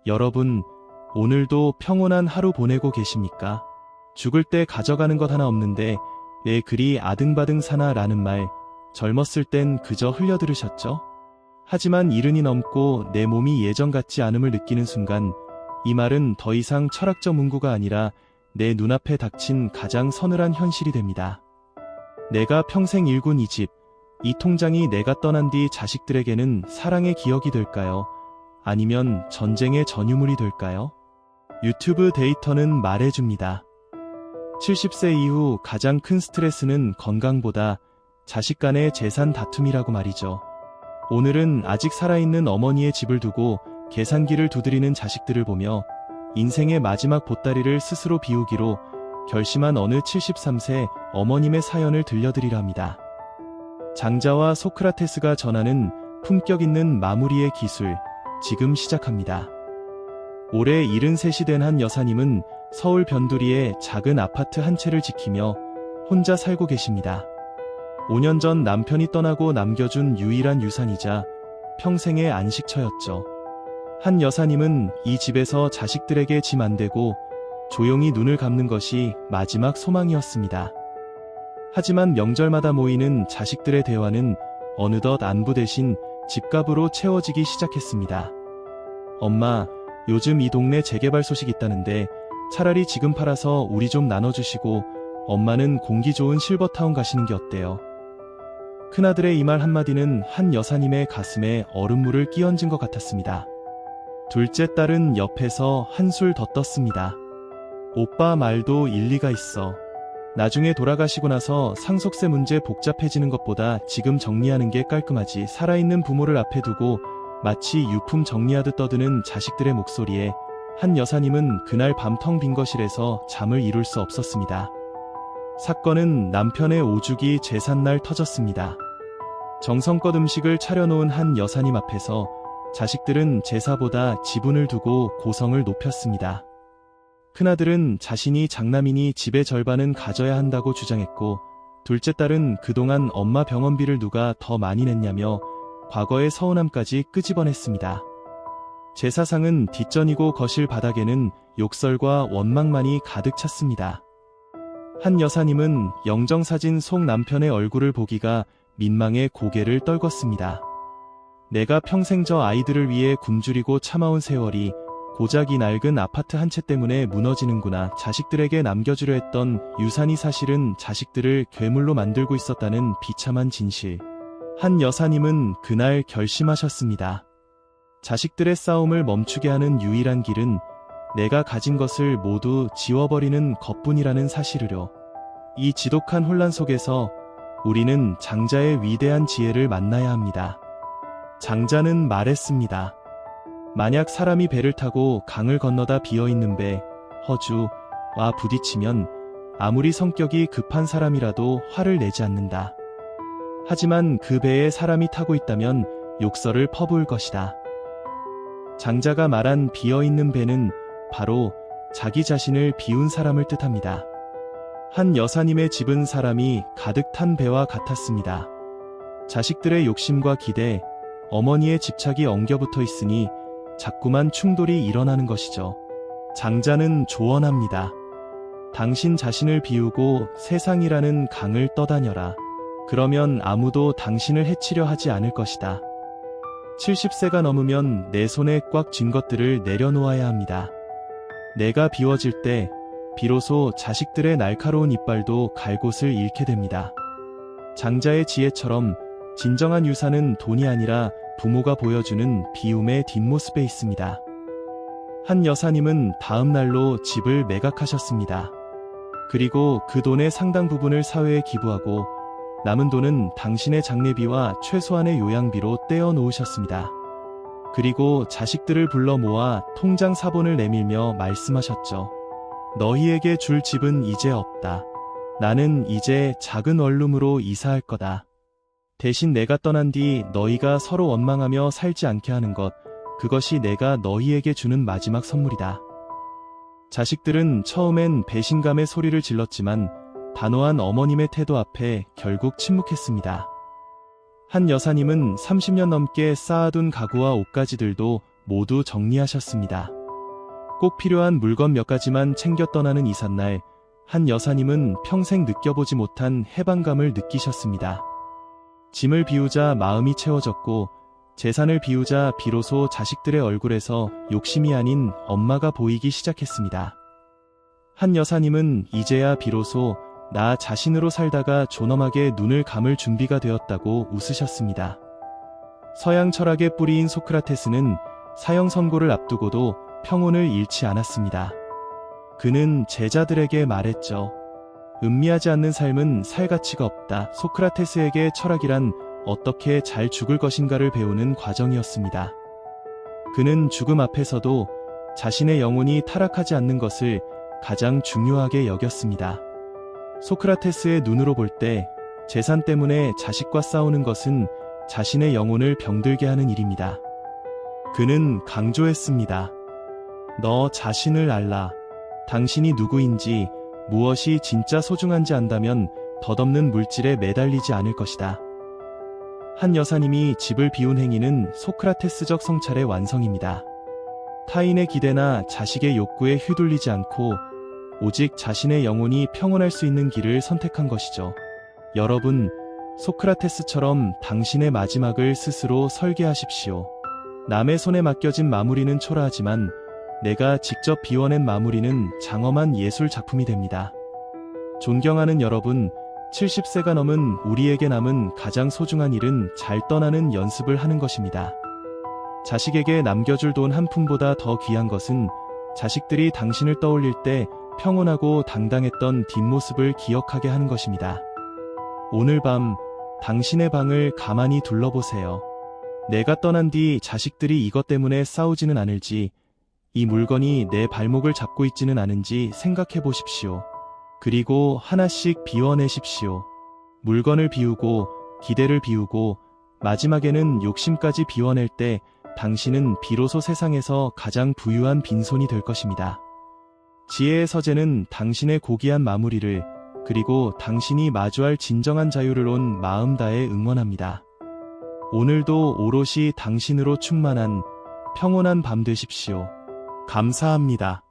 여러분, 오늘도 평온한 하루 보내고 계십니까? 죽을 때 가져가는 것 하나 없는데 왜 그리 아등바등 사나 라는 말, 젊었을 땐 그저 흘려 들으셨죠? 하지만 70이 넘고 내 몸이 예전 같지 않음을 느끼는 순간 이 말은 더 이상 철학적 문구가 아니라 내 눈앞에 닥친 가장 서늘한 현실이 됩니다. 내가 평생 일군 이 집, 이 통장이 내가 떠난 뒤 자식들에게는 사랑의 기억이 될까요? 아니면 전쟁의 전유물이 될까요? 유튜브 데이터는 말해줍니다. 70세 이후 가장 큰 스트레스는 건강보다 자식 간의 재산 다툼이라고 말이죠. 오늘은 아직 살아있는 어머니의 집을 두고 계산기를 두드리는 자식들을 보며 인생의 마지막 보따리를 스스로 비우기로 결심한 어느 73세 어머님의 사연을 들려드리려 합니다. 장자와 소크라테스가 전하는 품격 있는 마무리의 기술, 지금 시작합니다. 올해 73이 된 한 여사님은 서울 변두리에 작은 아파트 한 채를 지키며 혼자 살고 계십니다. 5년 전 남편이 떠나고 남겨준 유일한 유산이자 평생의 안식처였죠. 한 여사님은 이 집에서 자식들에게 짐 안 되고 조용히 눈을 감는 것이 마지막 소망이었습니다. 하지만 명절마다 모이는 자식들의 대화는 어느덧 안부 대신 집값으로 채워지기 시작했습니다. 엄마, 요즘 이 동네 재개발 소식 있다는데 차라리 지금 팔아서 우리 좀 나눠주시고 엄마는 공기 좋은 실버타운 가시는 게 어때요? 큰아들의 이 말 한마디는 한 여사님의 가슴에 얼음물을 끼얹은 것 같았습니다. 둘째 딸은 옆에서 한술 더 떴습니다. 오빠 말도 일리가 있어. 나중에 돌아가시고 나서 상속세 문제 복잡해지는 것보다 지금 정리하는 게 깔끔하지. 살아있는 부모를 앞에 두고 마치 유품 정리하듯 떠드는 자식들의 목소리에 한 여사님은 그날 밤 텅 빈 거실에서 잠을 이룰 수 없었습니다. 사건은 남편의 오주기 제삿날 터졌습니다. 정성껏 음식을 차려놓은 한 여사님 앞에서 자식들은 제사보다 지분을 두고 고성을 높였습니다. 큰아들은 자신이 장남이니 집의 절반은 가져야 한다고 주장했고, 둘째 딸은 그동안 엄마 병원비를 누가 더 많이 냈냐며 과거의 서운함까지 끄집어냈습니다. 제사상은 뒷전이고 거실 바닥에는 욕설과 원망만이 가득 찼습니다. 한 여사님은 영정사진 속 남편의 얼굴을 보기가 민망해 고개를 떨궜습니다. 내가 평생 저 아이들을 위해 굶주리고 참아온 세월이 고작 이 낡은 아파트 한 채 때문에 무너지는구나. 자식들에게 남겨주려 했던 유산이 사실은 자식들을 괴물로 만들고 있었다는 비참한 진실. 한 여사님은 그날 결심하셨습니다. 자식들의 싸움을 멈추게 하는 유일한 길은 내가 가진 것을 모두 지워버리는 것뿐이라는 사실으로. 이 지독한 혼란 속에서 우리는 장자의 위대한 지혜를 만나야 합니다. 장자는 말했습니다. 만약 사람이 배를 타고 강을 건너다 비어있는 배, 허주와 부딪히면 아무리 성격이 급한 사람이라도 화를 내지 않는다. 하지만 그 배에 사람이 타고 있다면 욕설을 퍼부을 것이다. 장자가 말한 비어있는 배는 바로 자기 자신을 비운 사람을 뜻합니다. 한 여사님의 집은 사람이 가득 탄 배와 같았습니다. 자식들의 욕심과 기대, 어머니의 집착이 엉겨붙어 있으니 자꾸만 충돌이 일어나는 것이죠. 장자는 조언합니다. 당신 자신을 비우고 세상이라는 강을 떠다녀라. 그러면 아무도 당신을 해치려 하지 않을 것이다. 70세가 넘으면 내 손에 꽉 쥔 것들을 내려놓아야 합니다. 내가 비워질 때 비로소 자식들의 날카로운 이빨도 갈 곳을 잃게 됩니다. 장자의 지혜처럼 진정한 유산은 돈이 아니라 부모가 보여주는 비움의 뒷모습에 있습니다. 한 여사님은 다음 날로 집을 매각하셨습니다. 그리고 그 돈의 상당 부분을 사회에 기부하고 남은 돈은 당신의 장례비와 최소한의 요양비로 떼어 놓으셨습니다. 그리고 자식들을 불러 모아 통장 사본을 내밀며 말씀하셨죠. 너희에게 줄 집은 이제 없다. 나는 이제 작은 원룸으로 이사할 거다. 대신 내가 떠난 뒤 너희가 서로 원망하며 살지 않게 하는 것, 그것이 내가 너희에게 주는 마지막 선물이다. 자식들은 처음엔 배신감의 소리를 질렀지만 단호한 어머님의 태도 앞에 결국 침묵했습니다. 한 여사님은 30년 넘게 쌓아둔 가구와 옷가지들도 모두 정리하셨습니다. 꼭 필요한 물건 몇 가지만 챙겨 떠나는 이삿날, 한 여사님은 평생 느껴보지 못한 해방감을 느끼셨습니다. 짐을 비우자 마음이 채워졌고, 재산을 비우자 비로소 자식들의 얼굴에서 욕심이 아닌 엄마가 보이기 시작했습니다. 한 여사님은 이제야 비로소 나 자신으로 살다가 존엄하게 눈을 감을 준비가 되었다고 웃으셨습니다. 서양 철학의 뿌리인 소크라테스는 사형 선고를 앞두고도 평온을 잃지 않았습니다. 그는 제자들에게 말했죠. 음미하지 않는 삶은 살 가치가 없다. 소크라테스에게 철학이란 어떻게 잘 죽을 것인가를 배우는 과정이었습니다. 그는 죽음 앞에서도 자신의 영혼이 타락하지 않는 것을 가장 중요하게 여겼습니다. 소크라테스의 눈으로 볼 때 재산 때문에 자식과 싸우는 것은 자신의 영혼을 병들게 하는 일입니다. 그는 강조했습니다. 너 자신을 알라. 당신이 누구인지, 무엇이 진짜 소중한지 안다면 덧없는 물질에 매달리지 않을 것이다. 한 여사님이 집을 비운 행위는 소크라테스적 성찰의 완성입니다. 타인의 기대나 자식의 욕구에 휘둘리지 않고 오직 자신의 영혼이 평온할 수 있는 길을 선택한 것이죠. 여러분, 소크라테스처럼 당신의 마지막을 스스로 설계하십시오. 남의 손에 맡겨진 마무리는 초라하지만 내가 직접 비워낸 마무리는 장엄한 예술 작품이 됩니다. 존경하는 여러분, 70세가 넘은 우리에게 남은 가장 소중한 일은 잘 떠나는 연습을 하는 것입니다. 자식에게 남겨줄 돈 한 푼보다 더 귀한 것은 자식들이 당신을 떠올릴 때 평온하고 당당했던 뒷모습을 기억하게 하는 것입니다. 오늘 밤 당신의 방을 가만히 둘러보세요. 내가 떠난 뒤 자식들이 이것 때문에 싸우지는 않을지, 이 물건이 내 발목을 잡고 있지는 않은지 생각해 보십시오. 그리고 하나씩 비워내십시오. 물건을 비우고, 기대를 비우고, 마지막에는 욕심까지 비워낼 때 당신은 비로소 세상에서 가장 부유한 빈손이 될 것입니다. 지혜의 서재는 당신의 고귀한 마무리를, 그리고 당신이 마주할 진정한 자유를 온 마음 다해 응원합니다. 오늘도 오롯이 당신으로 충만한 평온한 밤 되십시오. 감사합니다.